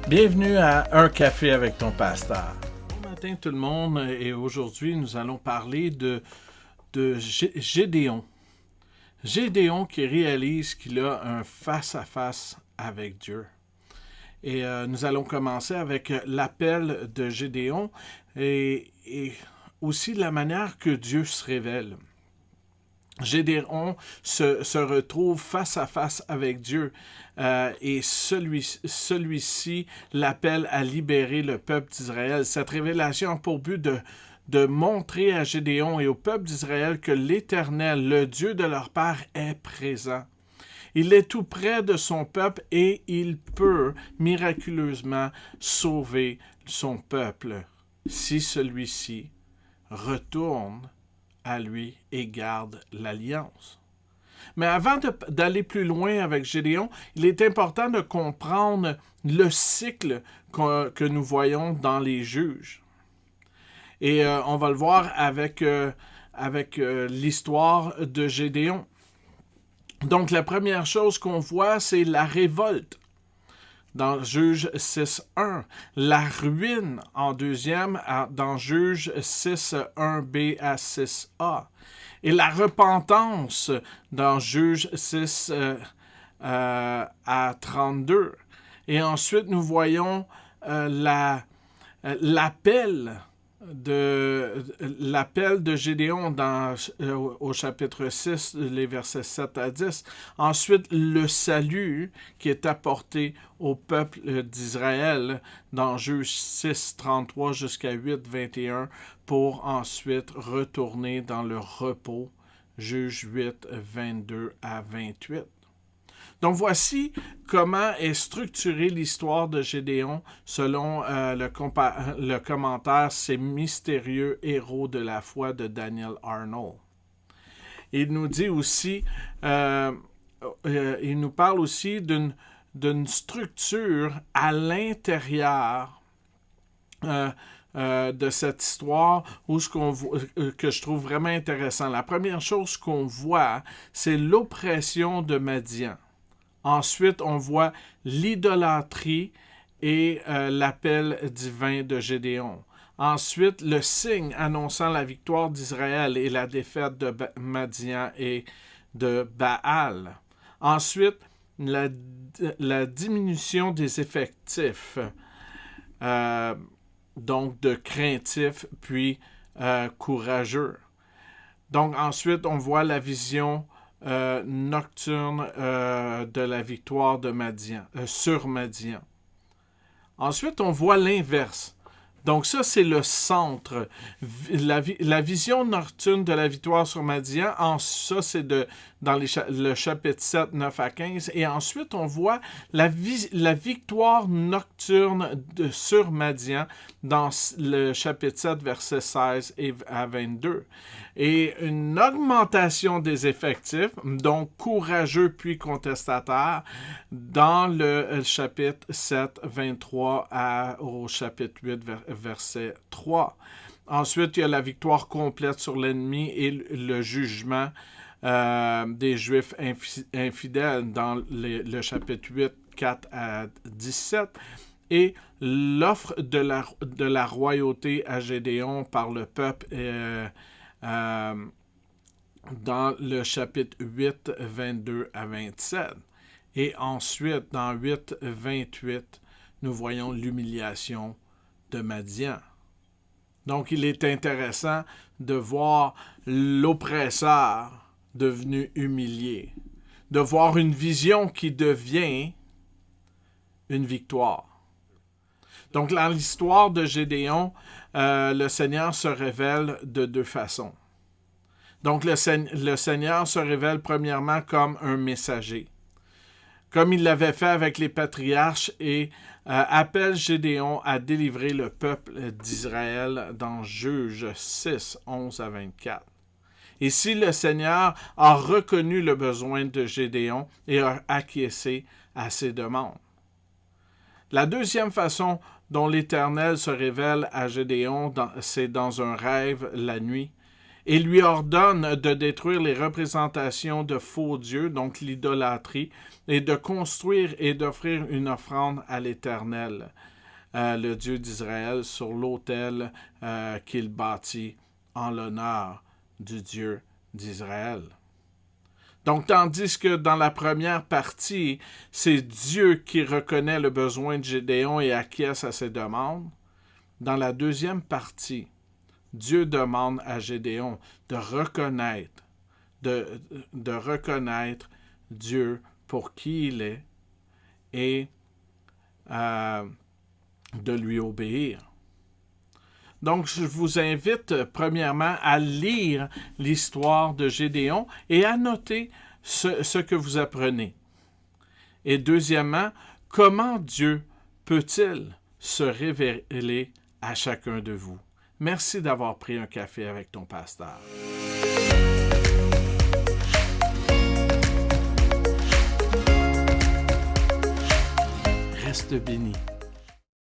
Bienvenue à Un café avec ton pasteur. Bon matin tout le monde, et aujourd'hui nous allons parler de Gédéon. Gédéon qui réalise qu'il a un face-à-face avec Dieu. Et nous allons commencer avec l'appel de Gédéon et aussi la manière que Dieu se révèle. Gédéon se retrouve face à face avec Dieu et celui-ci l'appelle à libérer le peuple d'Israël. Cette révélation a pour but de montrer à Gédéon et au peuple d'Israël que l'Éternel, le Dieu de leur père, est présent. Il est tout près de son peuple et il peut miraculeusement sauver son peuple si celui-ci retourne à lui et garde l'alliance. Mais avant d'aller plus loin avec Gédéon, il est important de comprendre le cycle que nous voyons dans les juges. Et on va le voir avec l'histoire de Gédéon. Donc la première chose qu'on voit, c'est la révolte. Dans Juge 6.1, la ruine en deuxième, dans Juge 6.1b à 6a, et la repentance dans Juge 6 à 32. Et ensuite, nous voyons l'appel de Gédéon au chapitre 6, les versets 7 à 10. Ensuite, le salut qui est apporté au peuple d'Israël dans Juge 6, 33 jusqu'à 8, 21, pour ensuite retourner dans le repos, Juge 8, 22 à 28. Donc voici comment est structurée l'histoire de Gédéon selon le commentaire « Ces mystérieux héros de la foi » de Daniel Arnold. Il nous dit aussi, il nous parle aussi d'une structure à l'intérieur de cette histoire que je trouve vraiment intéressant. La première chose qu'on voit, c'est l'oppression de Madian. Ensuite, on voit l'idolâtrie et l'appel divin de Gédéon. Ensuite, le signe annonçant la victoire d'Israël et la défaite de Madian et de Baal. Ensuite, la diminution des effectifs, donc de craintifs puis courageux. Donc ensuite, on voit la vision nocturne de la victoire de Madian, sur Madian. Ensuite, on voit l'inverse. Donc ça, c'est le centre. La vision nocturne de la victoire sur Madian, ça, c'est dans le chapitre 7, 9 à 15. Et ensuite, on voit la victoire nocturne sur Madian dans le chapitre 7, versets 16 à 22. Et une augmentation des effectifs, donc courageux puis contestataires, dans le chapitre 7, 23 au chapitre 8, verset 3. Ensuite, il y a la victoire complète sur l'ennemi et le jugement des Juifs infidèles dans le chapitre 8, 4 à 17. Et l'offre de la royauté à Gédéon par le peuple dans le chapitre 8, 22 à 27. Et ensuite, dans 8, 28, nous voyons l'humiliation de Madian. Donc, il est intéressant de voir l'oppresseur devenu humilié, de voir une vision qui devient une victoire. Donc, dans l'histoire de Gédéon, le Seigneur se révèle de deux façons. Donc, le Seigneur se révèle premièrement comme un messager, comme il l'avait fait avec les patriarches, et appelle Gédéon à délivrer le peuple d'Israël dans Juge 6, 11 à 24. Ici, le Seigneur a reconnu le besoin de Gédéon et a acquiescé à ses demandes. La deuxième façon dont l'Éternel se révèle à Gédéon, c'est dans un rêve la nuit. et lui ordonne de détruire les représentations de faux dieux, donc l'idolâtrie, et de construire et d'offrir une offrande à l'Éternel, le Dieu d'Israël, sur l'autel qu'il bâtit en l'honneur du Dieu d'Israël. Donc, tandis que dans la première partie, c'est Dieu qui reconnaît le besoin de Gédéon et acquiesce à ses demandes, dans la deuxième partie, Dieu demande à Gédéon de reconnaître Dieu pour qui il est et de lui obéir. Donc, je vous invite premièrement à lire l'histoire de Gédéon et à noter ce que vous apprenez. Et deuxièmement, comment Dieu peut-il se révéler à chacun de vous? Merci d'avoir pris un café avec ton pasteur. Reste béni.